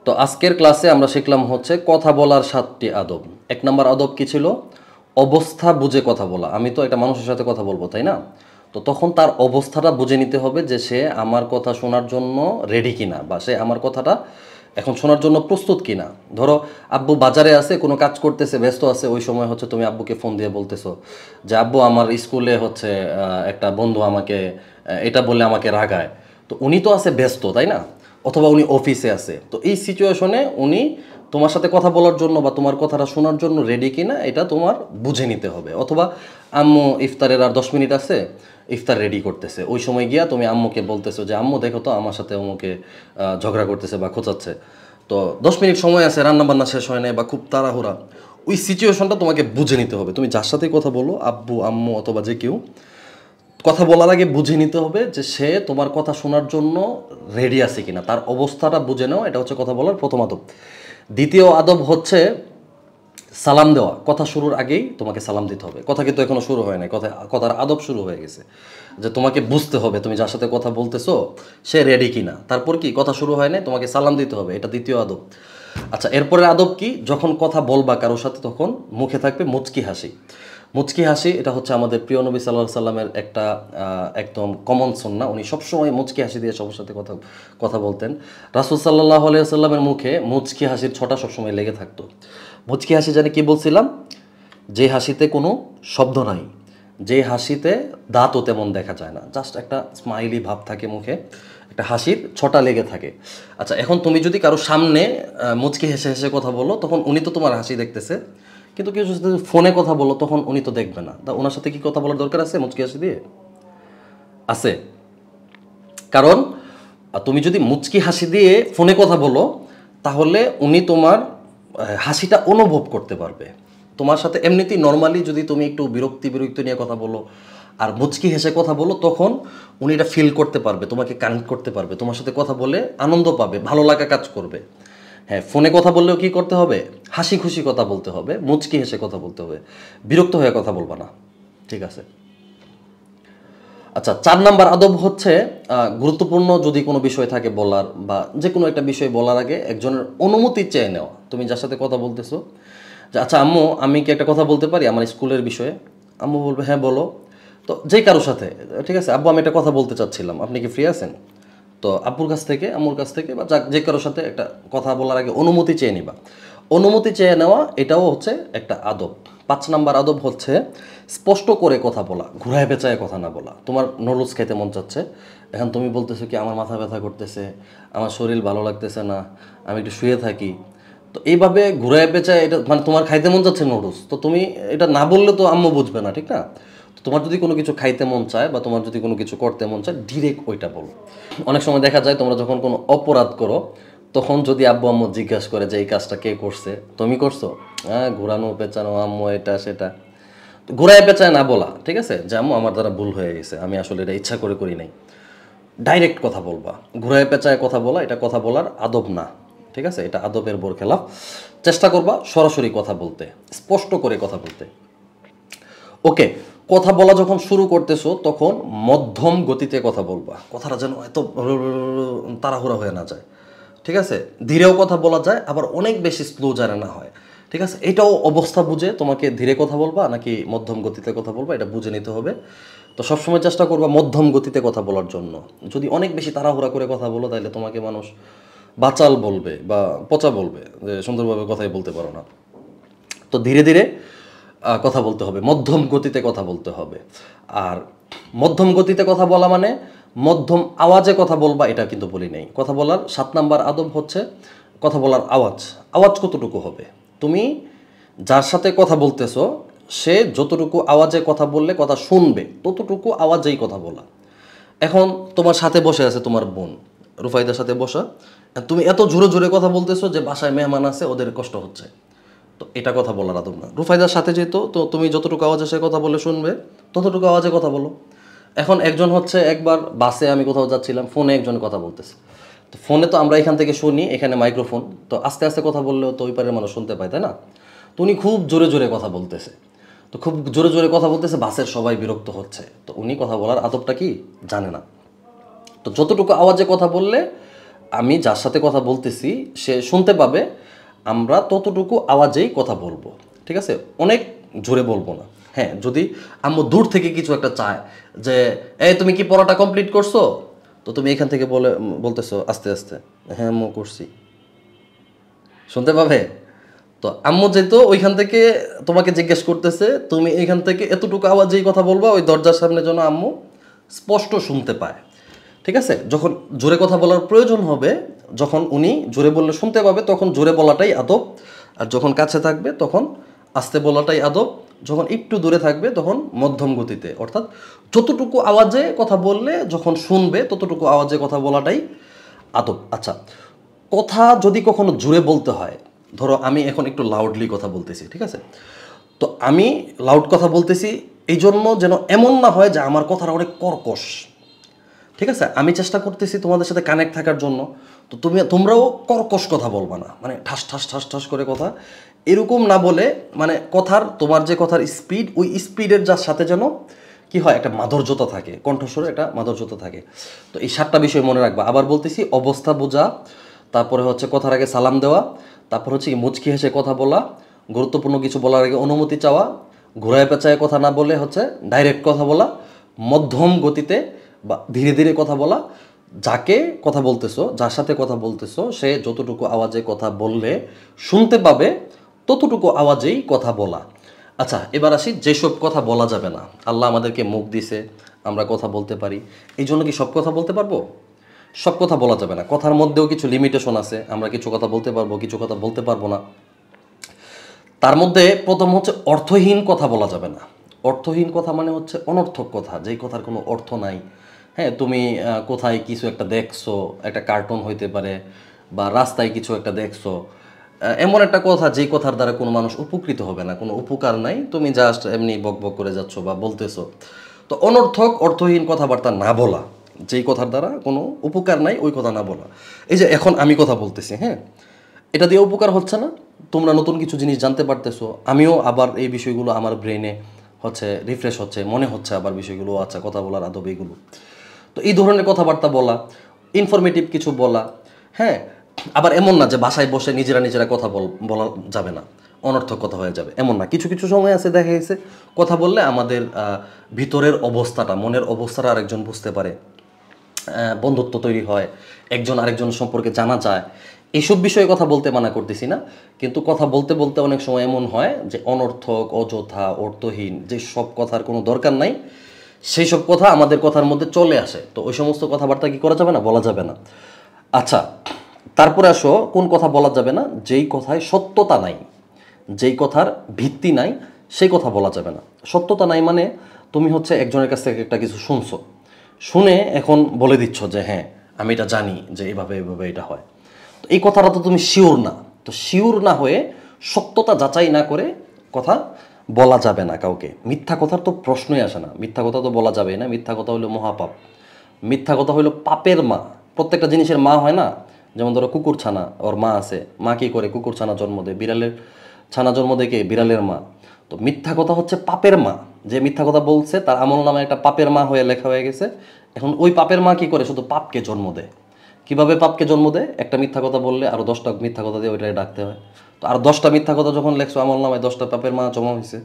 তো আজকের ক্লাসে আমরা শিখলাম হচ্ছে কথা বলার 7টি আদব। 1 নম্বর আদব কি ছিল? অবস্থা বুঝে কথা বলা। আমি তো একটা মানুষের সাথে কথা বলবো, তাই না? তো তখন তার অবস্থাটা বুঝে নিতে হবে যে সে আমার কথা শোনার জন্য রেডি কিনা, বা সে আমার কথাটা এখন শোনার জন্য প্রস্তুত কিনা। ধরো আব্বু বাজারে আছে, কোনো কাজ করতেছে, ব্যস্ত আছে, ওই সময় হচ্ছে তুমি আব্বুকে ফোন দিয়ে বলতেছো যে আব্বু আমার স্কুলে হচ্ছে একটা বন্ধু আমাকে এটা বললে আমাকে রাগায়। তো উনি তো আছে ব্যস্ত, তাই না? অথবা উনি অফিসে আছে। তো এই সিচুয়েশনে উনি তোমার সাথে কথা বলার জন্য বা তোমার কথাটা শোনার জন্য রেডি কিনা এটা তোমার বুঝে নিতে হবে। অথবা আম্মু ইফতারের আর 10 মিনিট আছে, ইফতার রেডি করতেছে, ওই সময় গিয়া তুমি আম্মুকে বলতেছো যে আম্মু দেখো তো আমার সাথে অমুকে ঝগড়া করতেছে বা খোঁচাচ্ছে, তো 10 মিনিট সময় আছে, রান্না বান্না শেষ হয় নাই বা খুব তাড়াহুড়া। ওই সিচুয়েশনটা তোমাকে বুঝে নিতে হবে। তুমি যার সাথেই কথা বলো, আব্বু আম্মু অথবা যে কেউ, কথা বলার আগে বুঝে নিতে হবে যে সে তোমার কথা শোনার জন্য রেডি আছে কিনা, তার অবস্থাটা বুঝে নাও। এটা হচ্ছে কথা বলার প্রথম আদব। দ্বিতীয় আদব হচ্ছে সালাম দেওয়া। কথা শুরুর আগেই তোমাকে সালাম দিতে হবে। কথা কিন্তু এখনো শুরু হয় নাই, কথার আদব শুরু হয়ে গেছে। যে তোমাকে বুঝতে হবে তুমি যার সাথে কথা বলতেছো সে রেডি কিনা। তারপর কি, কথা শুরু হয় নাই, তোমাকে সালাম দিতে হবে। এটা দ্বিতীয় আদব। আচ্ছা, এরপরের আদব কি? যখন কথা বলবা কারোর সাথে তখন মুখে থাকবে মুচকি হাসি। মুচকি হাসি এটা হচ্ছে আমাদের প্রিয় নবী সাল্লাল্লাহু আলাইহি সাল্লামের একটা একদম কমন সুন্নাহ। উনি সবসময় মুচকি হাসি দিয়ে সবার সাথে কথা কথা বলতেন। রাসূল সাল্লাল্লাহু আলাইহি সাল্লামের মুখে মুচকি হাসির ছটা সবসময় লেগে থাকতো। মুচকি হাসি জানি কি বলছিলাম? যে হাসিতে কোনো শব্দ নাই, যে হাসিতে দাঁতও তেমন দেখা যায় না, জাস্ট একটা স্মাইলি ভাব থাকে মুখে, একটা হাসির ছটা লেগে থাকে। আচ্ছা, এখন তুমি যদি কারো সামনে মুচকি হেসে হেসে কথা বলো, তখন উনি তো তোমার হাসি দেখতেছে, কিন্তু কেউ যদি ফোনে কথা বলো তখন উনি তো দেখবে না। তা ওনার সাথে কি কথা বলার দরকার আছে মুচকি হাসি দিয়ে? আছে। কারণ তুমি যদি মুচকি হাসি দিয়ে ফোনে কথা বলো তাহলে উনি তোমার হাসিটা অনুভব করতে পারবে। তোমার সাথে এমনিতেই নর্মালি যদি তুমি একটু বিরক্তি নিয়ে কথা বলো আর মুচকি হেসে কথা বলো, তখন উনি এটা ফিল করতে পারবে, তোমাকে কানেক্ট করতে পারবে, তোমার সাথে কথা বলে আনন্দ পাবে, ভালো লাগা কাজ করবে। হ্যাঁ, ফোনে কথা বললেও কি করতে হবে? হাসি খুশি কথা বলতে হবে, মুচকি হেসে কথা বলতে হবে, বিরক্ত হয়ে কথা বলবা না। ঠিক আছে? আচ্ছা, 4 নাম্বার আদব হচ্ছে গুরুত্বপূর্ণ যদি কোনো বিষয় থাকে বলার, বা যে কোনো একটা বিষয় বলার আগে একজনের অনুমতি চেয়ে নেওয়া। তুমি যার সাথে কথা বলতেছো যে আচ্ছা আম্মু, আমি কি একটা কথা বলতে পারি আমার স্কুলের বিষয়ে? আম্মু বলবে হ্যাঁ বলো। তো যে কারোর সাথে, ঠিক আছে আব্বু আমি একটা কথা বলতে চাচ্ছিলাম, আপনি কি ফ্রি আছেন? তো আব্বুর কাছ থেকে আম্মুর কাছ থেকে বা যে কারোর সাথে একটা কথা বলার আগে অনুমতি চেয়ে নিবা। অনুমতি চেয়ে নেওয়া এটাও হচ্ছে একটা আদব। 5 নাম্বার আদব হচ্ছে স্পষ্ট করে কথা বলা, ঘুরায় পেঁচায় কথা না বলা। তোমার নুডলস খেতে মন চাচ্ছে, এখন তুমি বলতেছো কি আমার মাথা ব্যথা করতেছে, আমার শরীর ভালো লাগতেছে না, আমি একটু শুয়ে থাকি। তো এইভাবে ঘুরায় পেঁচায় এটা মানে তোমার খাইতে মন চাচ্ছে নুডলস, তো তুমি এটা না বললে তো আম্মু বুঝবে না, ঠিক না? তো তোমার যদি কোনো কিছু খাইতে মন চায় বা তোমার যদি কোনো কিছু করতে মন চায়, ডিরেক্ট ওইটা বলো। অনেক সময় দেখা যায় তোমরা যখন কোনো অপরাধ করো তখন যদি আব্বু আম্মু জিজ্ঞাসা করে যে এই কাজটা কে করছে, তুমি করছো? হ্যাঁ, ঘুরানো পেঁচানো আম্মু এটা সেটা, ঘুরায় পেঁচায় না বলা। ঠিক আছে, যে আম্মু আমার দ্বারা ভুল হয়ে গেছে, আমি আসলে এটা ইচ্ছা করে করি নাই। ডাইরেক্ট কথা বলবা। ঘুরায় পেঁচায় কথা বলা এটা কথা বলার আদব না। ঠিক আছে, এটা আদবের বরখেলাপ। চেষ্টা করবা সরাসরি কথা বলতে, স্পষ্ট করে কথা বলতে। ওকে, কথা বলা যখন শুরু করতেছো তখন মধ্যম গতিতে কথা বলবা। কথাটা যেন এত তাড়াহুড়া হয়ে না যায়। ঠিক আছে, ধীরেও কথা বলা যায়, আবার অনেক বেশি স্লো যেন না হয়। ঠিক আছে, এটাও অবস্থা বুঝে তোমাকে ধীরে কথা বলবা নাকি মধ্যম গতিতে কথা বলবা এটা বুঝে নিতে হবে। তো সবসময় চেষ্টা করবা মধ্যম গতিতে কথা বলার জন্য। যদি অনেক বেশি তাড়াহুড়া করে কথা বলো তাহলে তোমাকে মানুষ বাচাল বলবে বা পচা বলবে, যে সুন্দরভাবে কথাই বলতে পারো না। তো ধীরে ধীরে কথা বলতে হবে, মধ্যম গতিতে কথা বলতে হবে। আর মধ্যম গতিতে কথা বলা মানে মধ্যম আওয়াজে কথা বলবা এটা কিন্তু বলি নাই। কথা বলার 7 নাম্বার আদব হচ্ছে কথা বলার আওয়াজ। আওয়াজ কতটুকু হবে? তুমি যার সাথে কথা বলতেছো সে যতটুকু আওয়াজে কথা বললে কথা শুনবে ততটুকু আওয়াজেই কথা বলা। এখন তোমার সাথে বসে আছে তোমার বোন রুফাইদার সাথে বসা, তুমি এত জোরে জোরে কথা বলতেছো যে বাসায় মেহমান আছে ওদের কষ্ট হচ্ছে, তো এটা কথা বলার আদব না। রুফাইদার সাথে যেত, তো তুমি যতটুকু আওয়াজে সে কথা বলে শুনবে ততটুকু আওয়াজে কথা বলো। এখন একজন হচ্ছে একবার বাসে আমি কোথাও যাচ্ছিলাম, ফোনে একজন কথা বলতেছে। তো ফোনে তো আমরা এখান থেকে শুনি, এখানে মাইক্রোফোন, তো আস্তে আস্তে কথা বললেও তো ওই পারের মানুষ শুনতে পায়, তাই না? তো উনি খুব জোরে জোরে কথা বলতেছে, তো খুব জোরে জোরে কথা বলতেছে, বাসের সবাই বিরক্ত হচ্ছে। তো উনি কথা বলার আদবটা কি জানে না। তো যতটুকু আওয়াজে কথা বললে আমি যার সাথে কথা বলতেছি সে শুনতে পাবে, আমরা ততটুকু আওয়াজেই কথা বলবো, ঠিক আছে? অনেক জোরে বলবো না। হ্যাঁ, যদি আম্মু দূর থেকে কিছু একটা চায় যে এই তুমি কি পড়াটা কমপ্লিট করছো, তো তুমি এখান থেকে বলতেছো আস্তে আস্তে, হ্যাঁ আম্মু করছি, শুনতে পাবে। তো আম্মু যেহেতু ওইখান থেকে তোমাকে জিজ্ঞেস করতেছে, তুমি এখান থেকে এতটুকু আওয়াজেই কথা বলবা ওই দরজার সামনে, যেন আম্মু স্পষ্ট শুনতে পায়, ঠিক আছে? যখন জোরে কথা বলার প্রয়োজন হবে, যখন উনি জোরে বললে শুনতে পাবে, তখন জোরে বলাটাই আদব। আর যখন কাছে থাকবে তখন আস্তে বলাটাই আদব। যখন একটু দূরে থাকবে তখন মধ্যম গতিতে, অর্থাৎ যতটুকু আওয়াজে কথা বললে যখন শুনবে ততটুকু আওয়াজে কথা বলাটাই আদব। আচ্ছা, কথা যদি কখনো জোরে বলতে হয়, ধরো আমি এখন একটু লাউডলি কথা বলতেছি, ঠিক আছে? তো আমি লাউড কথা বলতেছি এই জন্য যেন এমন না হয় যে আমার কথাটা অনেক কর্কশ, ঠিক আছে? আমি চেষ্টা করতেছি তোমাদের সাথে কানেক্ট থাকার জন্য। তো তোমরাও কর্কশ কথা বলবা না, মানে ঠাস ঠাস ঠাস ঠাস করে কথা এরকম না বলে, মানে তোমার যে কথার স্পিড, ওই স্পিডের যার সাথে যেন কি হয়, একটা মাধুর্যতা থাকে, কণ্ঠস্বরে একটা মাধুর্যতা থাকে। তো এই 7টা বিষয় মনে রাখবা। আবার বলতেছি, অবস্থা বোঝা, তারপরে হচ্ছে কথার আগে সালাম দেওয়া, তারপর হচ্ছে কি মুচকি হেসে কথা বলা, গুরুত্বপূর্ণ কিছু বলার আগে অনুমতি চাওয়া, ঘোরায় পেঁচায় কথা না বলে হচ্ছে ডাইরেক্ট কথা বলা, মধ্যম গতিতে বা ধীরে ধীরে কথা বলা, যাকে কথা বলতেছো, যার সাথে কথা বলতেছো সে যতটুকু আওয়াজে কথা বললে শুনতে পাবে ততটুকু আওয়াজেই কথা বলা। আচ্ছা, এবার আসি যেসব কথা বলা যাবে না। আল্লাহ আমাদেরকে মুখ দিছে, আমরা কথা বলতে পারি, এই জন্য কি সব কথা বলতে পারবো? সব কথা বলা যাবে না। কথার মধ্যেও কিছু লিমিটেশন আছে, আমরা কিছু কথা বলতে পারবো, কিছু কথা বলতে পারবো না। তার মধ্যে প্রথম হচ্ছে অর্থহীন কথা বলা যাবে না। অর্থহীন কথা মানে হচ্ছে অনর্থক কথা, যেই কথার কোনো অর্থ নাই। হ্যাঁ, তুমি কোথায় কিছু একটা দেখছো, একটা কার্টুন হইতে পারে, বা রাস্তায় কিছু একটা দেখছো, এমন একটা কথা যেই কথার দ্বারা কোনো মানুষ উপকৃত হবে না, কোনো উপকার নাই, তুমি জাস্ট এমনি বক বক করে যাচ্ছ বা বলতেছো। তো অনর্থক অর্থহীন কথাবার্তা না বলা, যেই কথার দ্বারা কোনো উপকার নাই ওই কথা না বলা। এই যে এখন আমি কথা বলতেছি, হ্যাঁ, এটা দিয়ে উপকার হচ্ছে না, তোমরা নতুন কিছু জিনিস জানতে পারতেছো, আমিও আবার এই বিষয়গুলো আমার ব্রেনে হচ্ছে রিফ্রেশ হচ্ছে, মনে হচ্ছে আবার বিষয়গুলো, আচ্ছা কথা বলার আদব এইগুলো। তো এই ধরনের কথাবার্তা বলা, ইনফরমেটিভ কিছু বলা। হ্যাঁ, আবার এমন না যে বাসায় বসে নিজেরা নিজেরা কথা বলা যাবে না, অনর্থক কথা হয়ে যাবে, এমন না। কিছু কিছু সময় আছে দেখা গেছে কথা বললে আমাদের ভিতরের অবস্থাটা, মনের অবস্থাটা আরেকজন বুঝতে পারে, বন্ধুত্ব তৈরি হয়, একজন আরেকজন সম্পর্কে জানা যায়। এইসব বিষয়ে কথা বলতে মানা করতেছি না, কিন্তু কথা বলতে বলতে অনেক সময় এমন হয় যে অনর্থক, অযথা, অর্থহীন যে সব কথার কোনো দরকার নাই সেই সব কথা আমাদের কথার মধ্যে চলে আসে। তো ওই সমস্ত কথাবার্তা কি করা যাবে না, বলা যাবে না। আচ্ছা, তারপরে আসো কোন কথা বলা যাবে না, যেই কথায় সত্যতা নাই, যেই কথার ভিত্তি নাই সেই কথা বলা যাবে না। সত্যতা নাই মানে তুমি হচ্ছে একজনের কাছ থেকে একটা কিছু শুনছো, শুনে এখন বলে দিচ্ছ যে হ্যাঁ আমি এটা জানি যে এইভাবে এইভাবে এটা হয়, তো এই কথাটা তো তুমি শিওর না। তো শিওর না হয়ে সত্যতা যাচাই না করে কথা বলা যাবে না কাউকে। মিথ্যা কথার তো প্রশ্নই আসে না, মিথ্যা কথা তো বলা যাবে না। মিথ্যা কথা হলো মহাপাপ, মিথ্যা কথা হলো পাপের মা। প্রত্যেকটা জিনিসের মা হয় না, যেমন ধরো কুকুর ছানা, ওর মা আছে, মা কী করে, কুকুর ছানা জন্ম দেয়, বিড়ালের ছানা জন্ম দেয় কে, বিড়ালের মা। তো মিথ্যা কথা হচ্ছে পাপের মা, যে মিথ্যা কথা বলছে তার আমল নামে একটা পাপের মা হয়ে লেখা হয়ে গেছে। এখন ওই পাপের মা কী করে, শুধু পাপকে জন্ম দেয়। কীভাবে পাপকে জন্ম দেয়, একটা মিথ্যা কথা বললে আরও 10টা মিথ্যা কথা দিয়ে ওইটাকে ডাকতে হয়। তো আর 10টা মিথ্যা কথা যখন লেখছো আমল নামায়, 10টা পাপের মা জমা হয়েছে,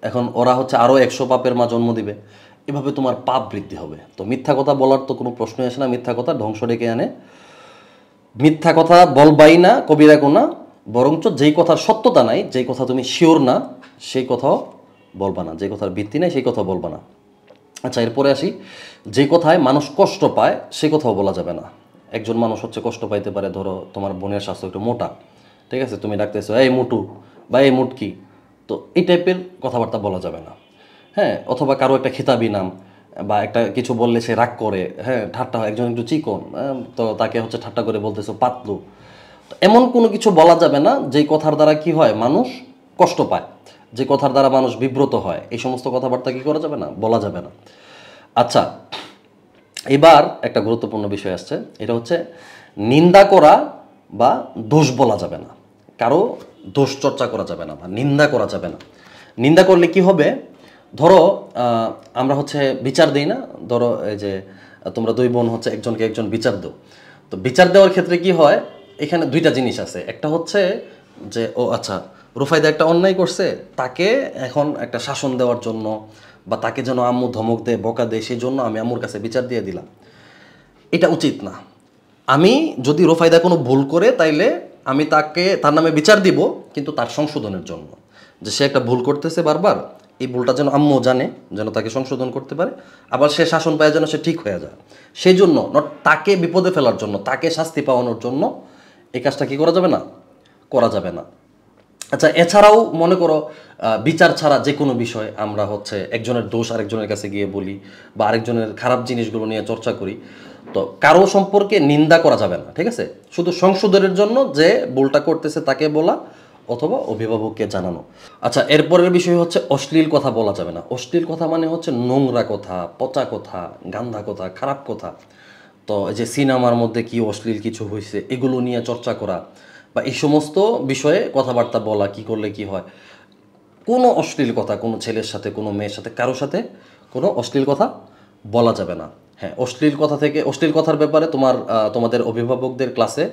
এখন ওরা হচ্ছে আরও 100 পাপের মা জন্ম দিবে, এভাবে তোমার পাপ বৃদ্ধি হবে। তো মিথ্যা কথা বলার তো কোনো প্রশ্নই আসে না, মিথ্যা কথা ধ্বংস ডেকে আনে। মিথ্যা কথা বলবাই না কবিরা গুনাহ, বরঞ্চ যেই কথার সত্যতা নাই, যেই কথা তুমি শিওর না সেই কথাও বলবা না, যেই কথার ভিত্তি নাই সেই কথা বলবা না। আচ্ছা, এরপরে আসি, যে কথায় মানুষ কষ্ট পায় সে কথাও বলা যাবে না। একজন মানুষ হচ্ছে কষ্ট পাইতে পারে, ধরো তোমার বোনের স্বাস্থ্য একটু মোটা, ঠিক আছে, তুমি ডাকতেছো এই মোটু বা এই মুটকি, তো এই টাইপের কথাবার্তা বলা যাবে না। হ্যাঁ, অথবা কারো একটা খেতাবি নাম বা একটা কিছু বললে সে রাগ করে, হ্যাঁ ঠাট্টা হয়, একজন একটু চিকন, তো তাকে হচ্ছে ঠাট্টা করে বলতেছো পাতলু। তো এমন কোনো কিছু বলা যাবে না যেই কথার দ্বারা কি হয়, মানুষ কষ্ট পায়, যে কথার দ্বারা মানুষ বিব্রত হয়, এই সমস্ত কথাবার্তা কি করা যাবে না, বলা যাবে না। আচ্ছা, এবার একটা গুরুত্বপূর্ণ বিষয় আসছে, এটা হচ্ছে নিন্দা করা বা দোষ বলা যাবে না, কারো দোষ চর্চা করা যাবে না বা নিন্দা করা যাবে না। নিন্দা করলে কি হবে, ধরো আমরা হচ্ছে বিচার দিই না, ধরো এই যে তোমরা দুই বোন হচ্ছে একজনকে একজন বিচার দাও, তো বিচার দেওয়ার ক্ষেত্রে কি হয়, এখানে দুইটা জিনিস আছে। একটা হচ্ছে যে ও আচ্ছা রুফায়দা একটা অন্যায় করছে, তাকে এখন একটা শাসন দেওয়ার জন্য বা তাকে যেন আম্মু ধমক দেয় বকা দেয় সেই জন্য আমি আম্মুর কাছে বিচার দিয়ে দিলাম, এটা উচিত না। আমি যদি রুফায়দা কোনো ভুল করে তাইলে আমি তার নামে বিচার দিব, কিন্তু তার সংশোধনের জন্য, যে সে একটা ভুল করতেছে বারবার, এই ভুলটা যেন আম্মু জানে, যেন তাকে সংশোধন করতে পারে, আবার সে শাসন পায় যেন সে ঠিক হয়ে যায়, সেই জন্য নট তাকে বিপদে ফেলার জন্য, তাকে শাস্তি পাওয়ানোর জন্য এই কাজটা কি করা যাবে না, করা যাবে না। আচ্ছা, এছাড়াও মনে করো বিচার ছাড়া যে কোনো বিষয় আমরা হচ্ছে একজনের দোষ আরেকজনের কাছে গিয়ে বলি বা আরেকজনের খারাপ জিনিসগুলো নিয়ে চর্চা করি, তো কারো সম্পর্কে নিন্দা করা যাবে না, ঠিক আছে? শুধু সংশোধনের জন্য যে ভুলটা করতেছে তাকে বলা অথবা অভিভাবককে জানানো। আচ্ছা, এরপরের বিষয় হচ্ছে অশ্লীল কথা বলা যাবে না। অশ্লীল কথা মানে হচ্ছে নোংরা কথা, পচা কথা, গান্ধা কথা, খারাপ কথা। তো এই যে সিনেমার মধ্যে কি অশ্লীল কিছু হয়েছে এগুলো নিয়ে চর্চা করা বা এই সমস্ত বিষয়ে কথাবার্তা বলা, কি করলে কি হয়, কোনো অশ্লীল কথা কোনো ছেলের সাথে কোনো মেয়ের সাথে কারোর সাথে কোনো অশ্লীল কথা বলা যাবে না। হ্যাঁ, অশ্লীল কথার ব্যাপারে তোমাদের অভিভাবকদের ক্লাসে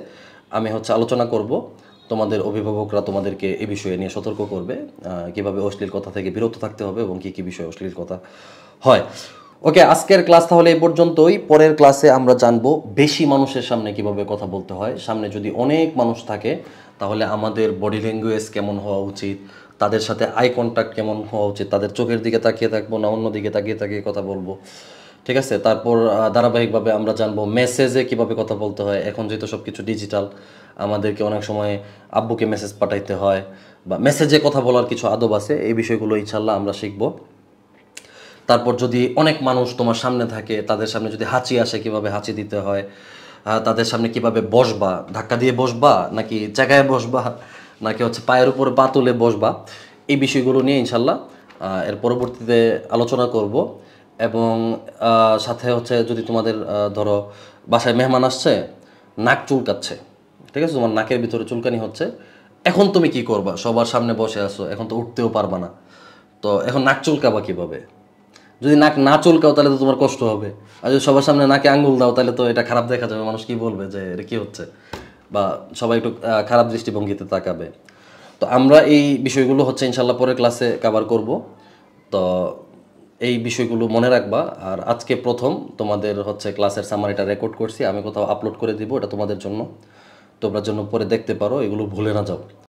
আমি হচ্ছে আলোচনা করব। তোমাদের অভিভাবকরা তোমাদেরকে এই বিষয়ে নিয়ে সতর্ক করবে, কিভাবে অশ্লীল কথা থেকে বিরত থাকতে হবে এবং কী কী বিষয়ে অশ্লীল কথা হয়। ওকে, আজকের ক্লাস তাহলে এই পর্যন্তই। পরের ক্লাসে আমরা জানবো বেশি মানুষের সামনে কিভাবে কথা বলতে হয়। সামনে যদি অনেক মানুষ থাকে তাহলে আমাদের বডি ল্যাঙ্গুয়েজ কেমন হওয়া উচিত, তাদের সাথে আই কন্ট্যাক্ট কেমন হওয়া উচিত, তাদের চোখের দিকে তাকিয়ে থাকবো না অন্য দিকে তাকিয়ে তাকিয়ে কথা বলবো, ঠিক আছে? তারপর ধারাবাহিকভাবে আমরা জানবো মেসেজে কিভাবে কথা বলতে হয়। এখন যেহেতু সব কিছু ডিজিটাল, আমাদেরকে অনেক সময় আব্বুকে মেসেজ পাঠাইতে হয় বা মেসেজে কথা বলার কিছু আদব আছে, এই বিষয়গুলো ইনশাল্লাহ আমরা শিখবো। তারপর যদি অনেক মানুষ তোমার সামনে থাকে, তাদের সামনে যদি হাঁচি আসে কিভাবে হাঁচি দিতে হয়, তাদের সামনে কিভাবে বসবা, ধাক্কা দিয়ে বসবা নাকি জায়গায় বসবা নাকি হচ্ছে পায়ের উপরে পা তুলে বসবা, এই বিষয়গুলো নিয়ে ইনশাল্লাহ এর পরবর্তীতে আলোচনা করব। এবং সাথে হচ্ছে যদি তোমাদের ধরো বাসায় মেহমান আসছে, নাক চুলকাচ্ছে, ঠিক আছে, তোমার নাকের ভিতরে চুলকানি হচ্ছে, এখন তুমি কি করবা? সবার সামনে বসে আছো, এখন তো উঠতেও পারবা না, তো এখন নাক চুলকাবা কীভাবে? যদি নাক না চুলকাও তাহলে তো তোমার কষ্ট হবে, আর যদি সবার সামনে নাকে আঙ্গুল দাও তাহলে তো এটা খারাপ দেখা যাবে, মানুষ কি বলবে যে এটা কী হচ্ছে, বা সবাই একটু খারাপ দৃষ্টিভঙ্গিতে তাকাবে। তো আমরা এই বিষয়গুলো হচ্ছে ইনশাল্লাহ পরের ক্লাসে কভার করব। তো এই বিষয়গুলো মনে রাখবা। আর আজকে প্রথম তোমাদের হচ্ছে ক্লাসের সামারিটা রেকর্ড করছি, আমি কোথাও আপলোড করে দিব, এটা তোমাদের জন্য, তোমরা জন্য পরে দেখতে পারো, এগুলো ভুলে না যাও।